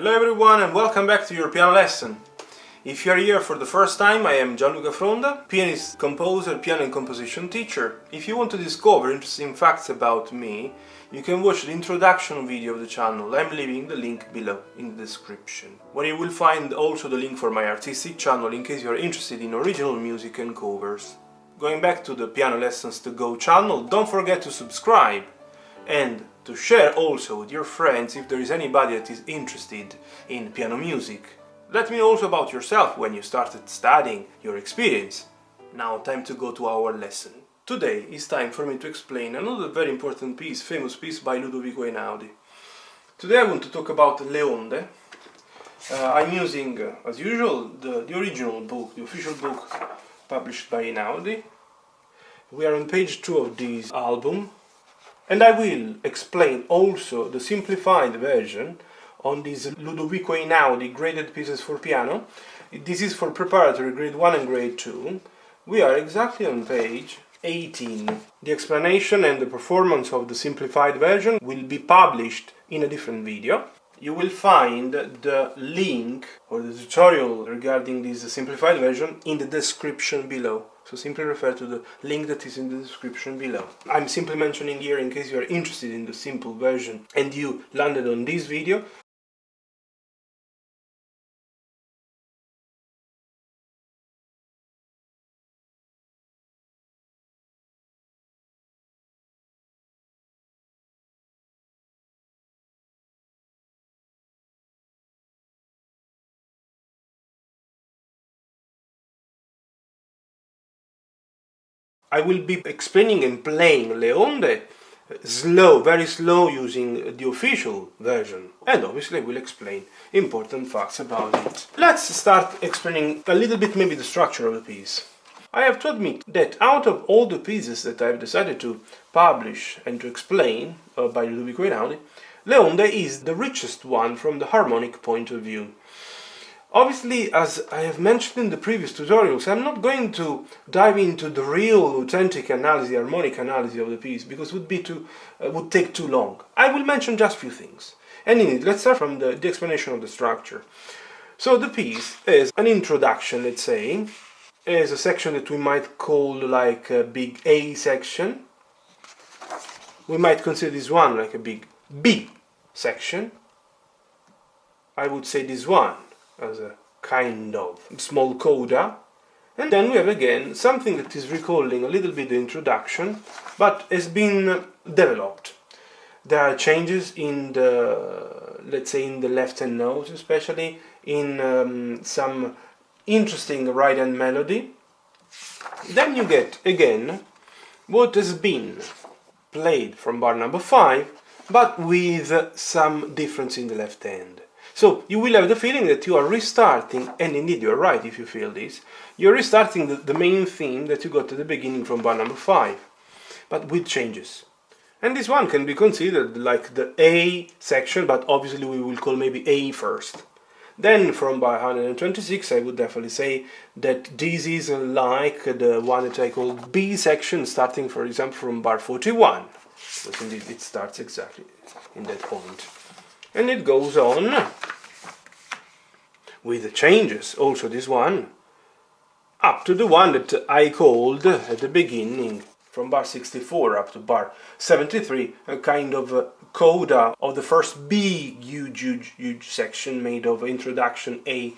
Hello everyone and welcome back to your piano lesson. If you are here for the first time, I am Gianluca Fronda, pianist, composer, piano and composition teacher. If you want to discover interesting facts about me, you can watch the introduction video of the channel. I'm leaving the link below in the description, where you will find also the link for my artistic channel in case you are interested in original music and covers. Going back to the Piano Lessons to Go channel, don't forget to subscribe and to share also with your friends if there is anybody that is interested in piano music. Let me know also about yourself when you started studying, your experience. Now time to go to our lesson. Today is time for me to explain another very important piece, famous piece by Ludovico Einaudi. Today I want to talk about Le Onde. I'm using, as usual, the original book, the official book published by Einaudi. We are on page 2 of this album. And I will explain also the simplified version on these Ludovico Einaudi graded pieces for piano. This is for preparatory grade 1 and grade 2. We are exactly on page 18. The explanation and the performance of the simplified version will be published in a different video. You will find the link or the tutorial regarding this simplified version in the description below. So simply refer to the link that is in the description below. I'm simply mentioning here in case you are interested in the simple version and you landed on this video. I will be explaining and playing Le Onde slow, very slow, using the official version, and obviously I will explain important facts about it. Let's start explaining a little bit maybe the structure of the piece. I have to admit that out of all the pieces that I've decided to publish and to explain by Ludovico Einaudi, Le Onde is the richest one from the harmonic point of view. Obviously, as I have mentioned in the previous tutorials, I'm not going to dive into the real, authentic analysis, harmonic analysis of the piece, because it would take too long. I will mention just a few things. And in it, let's start from the explanation of the structure. So the piece is an introduction, let's say, is a section that we might call like a big A section. We might consider this one like a big B section. I would say this one as a kind of small coda, and then we have again something that is recalling a little bit the introduction but has been developed. There are changes in the, let's say, in the left hand notes, especially in some interesting right hand melody. Then you get again what has been played from bar number 5 but with some difference in the left hand. So you will have the feeling that you are restarting, and indeed you are right if you feel this, you're restarting the main theme that you got at the beginning from bar number 5, but with changes. And this one can be considered like the A section, but obviously we will call maybe A first. Then from bar 126 I would definitely say that this is like the one that I call B section, starting for example from bar 41. Because indeed it starts exactly in that point. And it goes on with the changes, also this one, up to the one that I called at the beginning, from bar 64 up to bar 73, a kind of a coda of the first big, huge section made of introduction A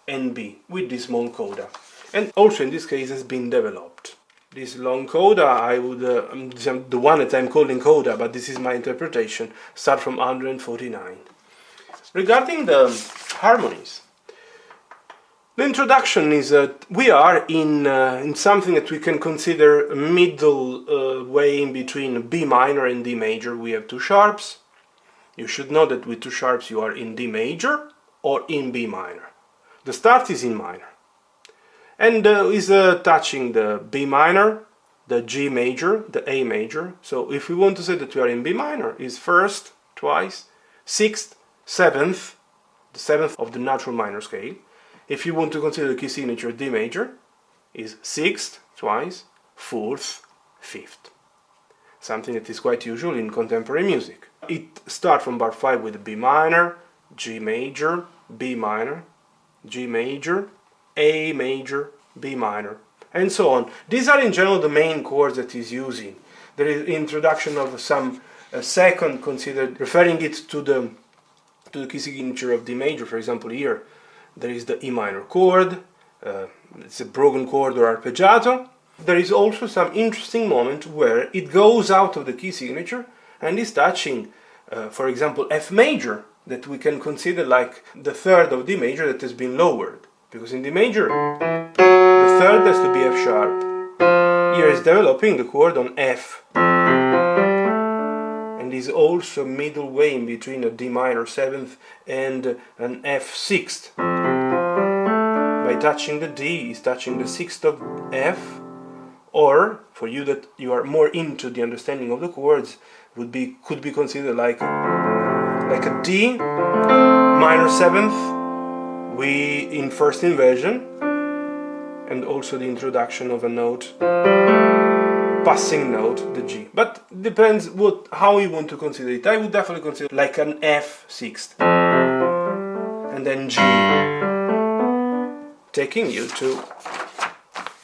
and B, with this small coda. And also in this case has been developed. This long coda, I would, the one that I'm calling coda, but this is my interpretation, start from 149. Regarding the harmonies, the introduction is that we are in something that we can consider a middle way in between B minor and D major. We have two sharps. You should know that with two sharps you are in D major or in B minor. The start is in minor. And is touching the B minor, the G major, the A major. So if we want to say that we are in B minor, is first, twice, sixth, seventh, the seventh of the natural minor scale. If you want to consider the key signature D major, is sixth, twice, fourth, fifth. Something that is quite usual in contemporary music. It starts from bar 5 with B minor, G major, B minor, G major, A major, B minor, and so on. These are in general the main chords that he's using. There is introduction of some second considered, referring it to the key signature of D major. For example, here there is the E minor chord, it's a broken chord or arpeggiato. There is also some interesting moment where it goes out of the key signature and is touching, for example, F major, that we can consider like the third of D major that has been lowered. Because in D major, the third has to be F sharp. Here is developing the chord on F. And is also middle way in between a D minor 7th and an F 6th. By touching the D, is touching the 6th of F, or for you that you are more into the understanding of the chords, could be considered like a D minor 7th in first inversion, and also the introduction of a note, passing note, the G. But depends how you want to consider it. I would definitely consider like an F 6th, and then G, taking you to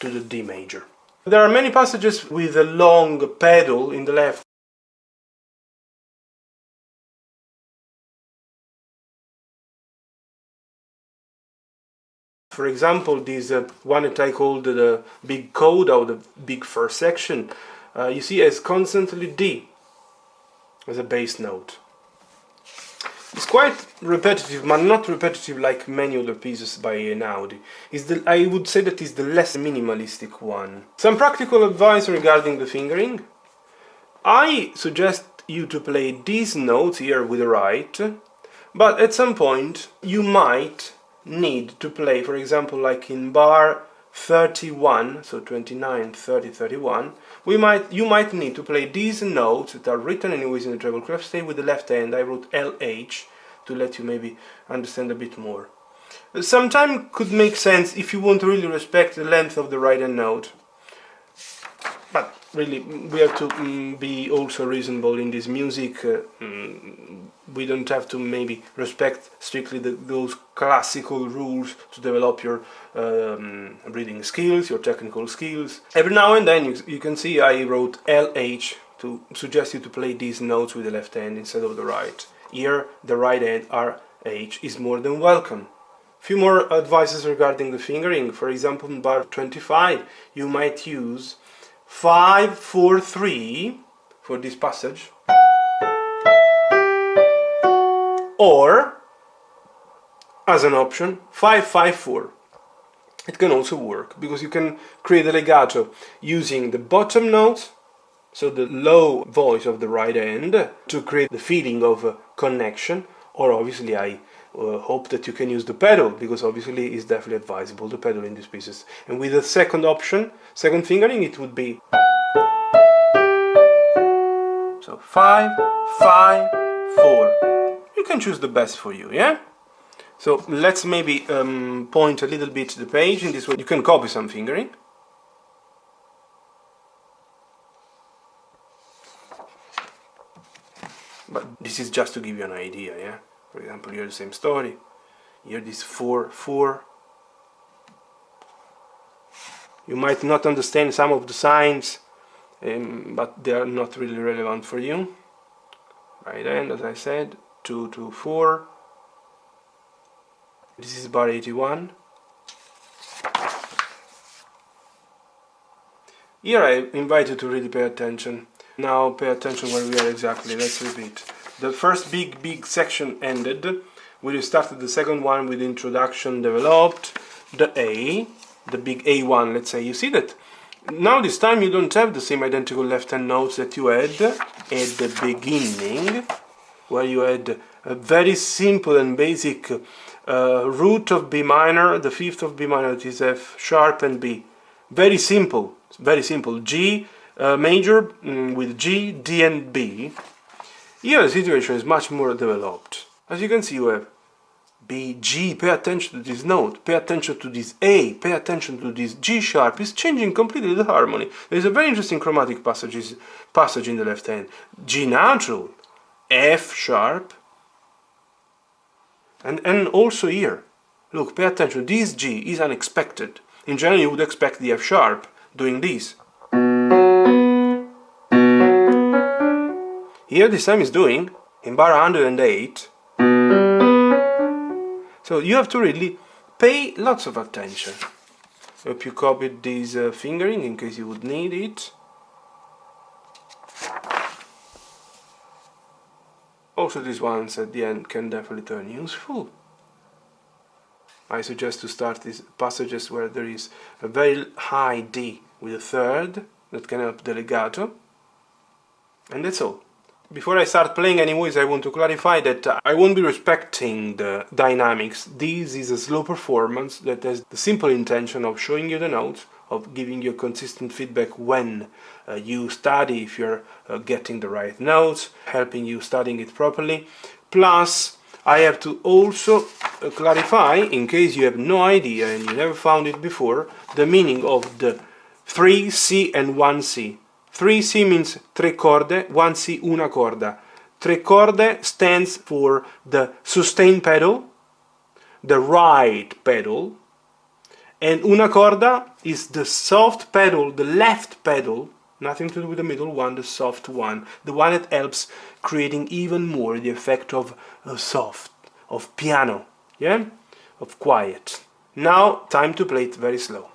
the D major. There are many passages with a long pedal in the left. For example, this one that I called the big coda, or the big first section, you see as constantly D as a bass note. It's quite repetitive, but not repetitive like many other pieces by Einaudi. I would say that is the less minimalistic one. Some practical advice regarding the fingering. I suggest you to play these notes here with the right, but at some point you might need to play, for example, like in bar 31, so 29, 30, 31, you might need to play these notes that are written anyways in the treble clef stay with the left hand. I wrote LH to let you maybe understand a bit more. Sometimes could make sense if you want to really respect the length of the right hand note. But really, we have to be also reasonable in this music. We don't have to maybe respect strictly those classical rules to develop your reading skills, your technical skills. Every now and then you can see I wrote LH to suggest you to play these notes with the left hand instead of the right. Here the right hand RH is more than welcome. Few more advices regarding the fingering. For example, in bar 25 you might use 5-4-3 for this passage, or as an option 5-5-4. It can also work because you can create a legato using the bottom note, so the low voice of the right hand, to create the feeling of connection, or obviously I hope that you can use the pedal, because obviously it's definitely advisable to pedal in these pieces. And with the second option, second fingering, it would be so 5-5-4. You can choose the best for you, yeah? So let's maybe point a little bit to the page. In this way you can copy some fingering. But this is just to give you an idea, yeah? For example, here the same story. Here this 4-4. You might not understand some of the signs, but they are not really relevant for you. Right hand, as I said, 2-2-4. This is bar 81. Here I invite you to really pay attention. Now pay attention where we are exactly. Let's repeat. The first big section ended. We started the second one with introduction, developed the A, the big A1, let's say. You see that now this time you don't have the same identical left hand notes that you had at the beginning, where you had a very simple and basic root of B minor, the fifth of B minor, that is F sharp and B. Very simple, very simple. G major with G, D and B. Here the situation is much more developed. As you can see, you have B, G, pay attention to this note, pay attention to this A, pay attention to this G sharp. It's changing completely the harmony. There is a very interesting chromatic passage in the left hand. G natural, F sharp, And also here, look, pay attention, this G is unexpected. In general you would expect the F sharp doing this. Here this time is doing, in bar 108. So you have to really pay lots of attention. Hope you copied this fingering in case you would need it. Also these ones at the end can definitely turn useful. I suggest to start these passages where there is a very high D with a third that can help the legato. And that's all. Before I start playing anyways, I want to clarify that I won't be respecting the dynamics. This is a slow performance that has the simple intention of showing you the notes, of giving you consistent feedback when you study, if you're getting the right notes, helping you studying it properly. Plus, I have to also clarify, in case you have no idea and you never found it before, the meaning of the 3C and 1C. 3C means tre corde, 1C una corda. Tre corde stands for the sustain pedal, the right pedal, and una corda is the soft pedal, the left pedal, nothing to do with the middle one, the soft one, the one that helps creating even more the effect of soft, of piano, yeah, of quiet. Now, time to play it very slow.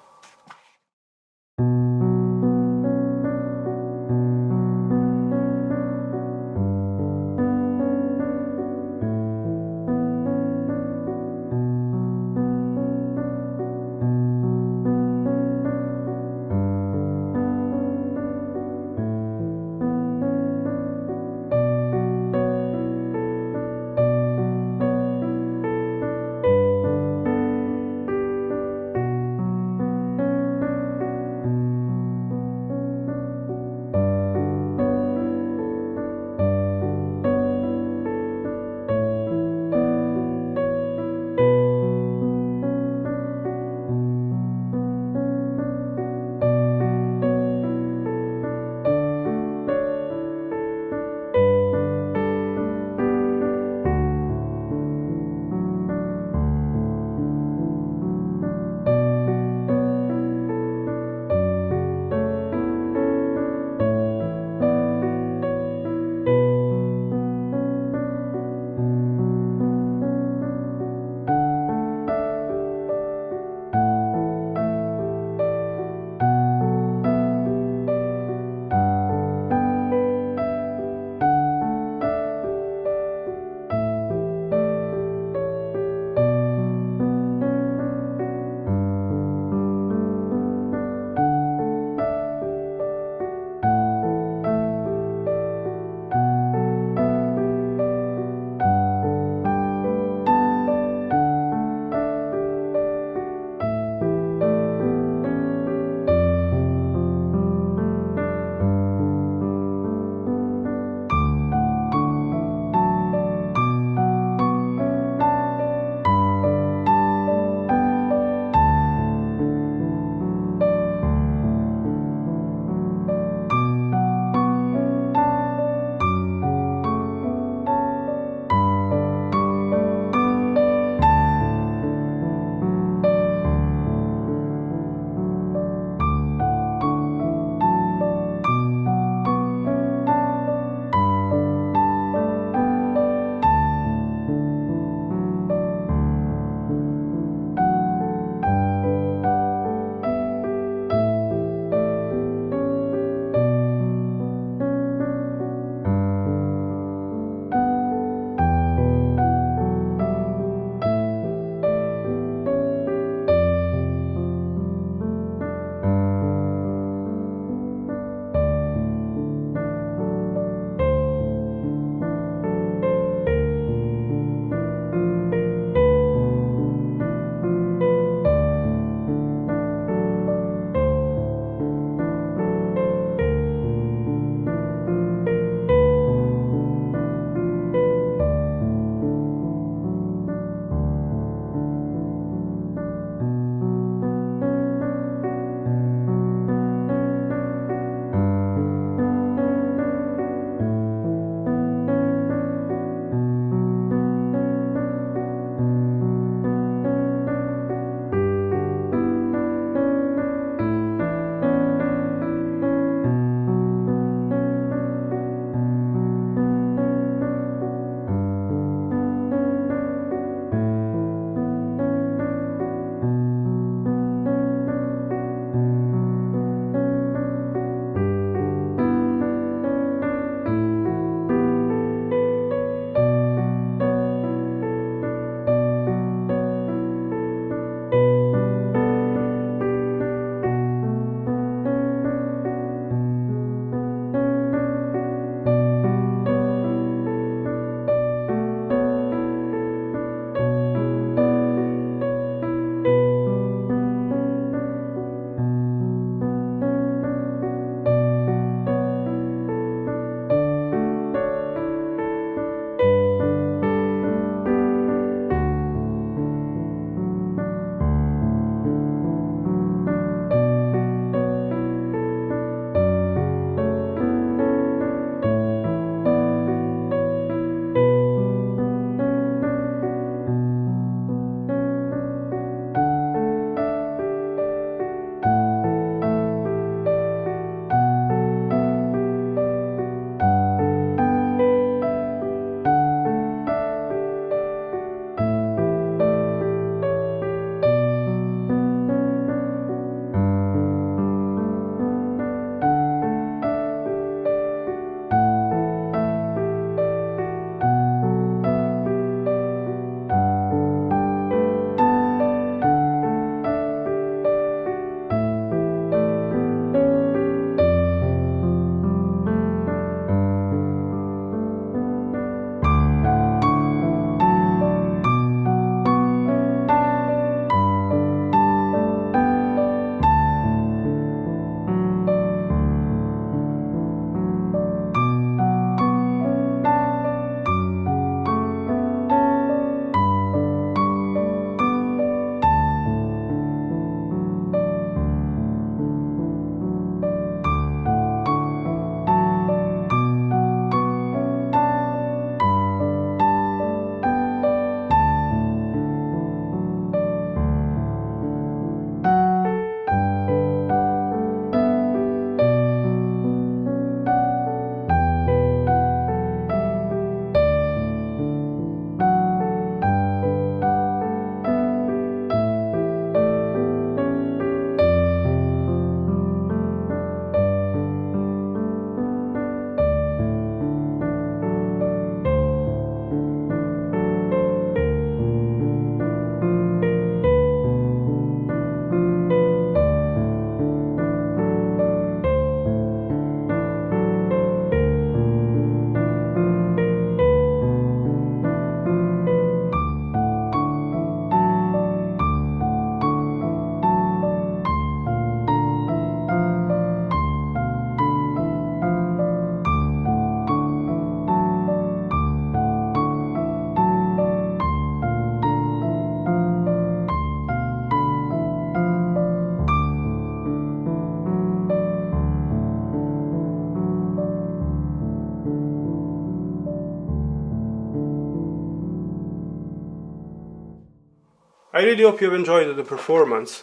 I really hope you have enjoyed the performance.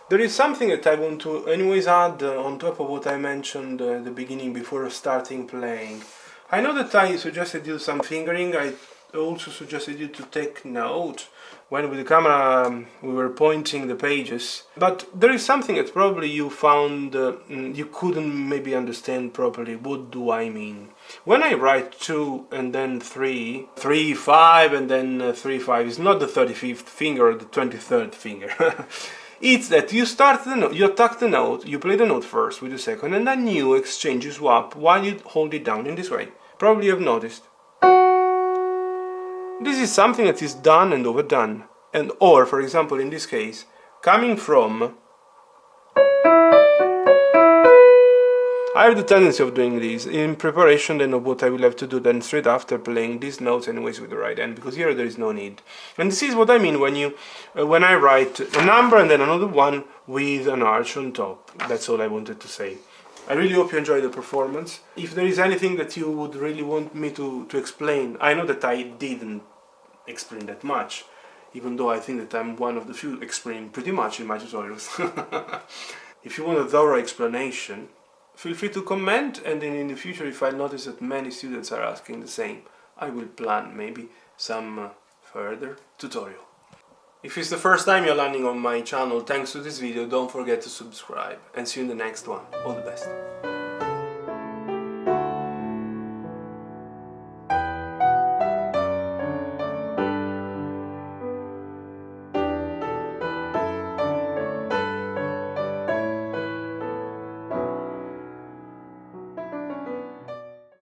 There is something that I want to anyways add on top of what I mentioned at the beginning before starting playing. I know that I suggested you some fingering. I also suggested you to take note when with the camera we were pointing the pages. But there is something that probably you found you couldn't maybe understand properly. What do I mean? When I write 2 and then 3, 3, 5 and then 3, 5, it's not the 35th finger or the 23rd finger. It's that you start the note, you attack the note, you play the note first with the second, and then you exchange you swap while you hold it down in this way. Probably you have noticed. This is something that is done and overdone. And or, for example, in this case, coming from... I have the tendency of doing this in preparation then of what I will have to do then straight after playing these notes anyways with the right hand, because here there is no need. And this is what I mean when I write a number and then another one with an arch on top. That's all I wanted to say. I really hope you enjoyed the performance. If there is anything that you would really want me to explain, I know that I didn't explain that much, even though I think that I'm one of the few explaining pretty much in my tutorials. If you want a thorough explanation, feel free to comment, and then in the future, if I notice that many students are asking the same, I will plan maybe some further tutorial. If it's the first time you're landing on my channel, thanks to this video, don't forget to subscribe, and see you in the next one. All the best.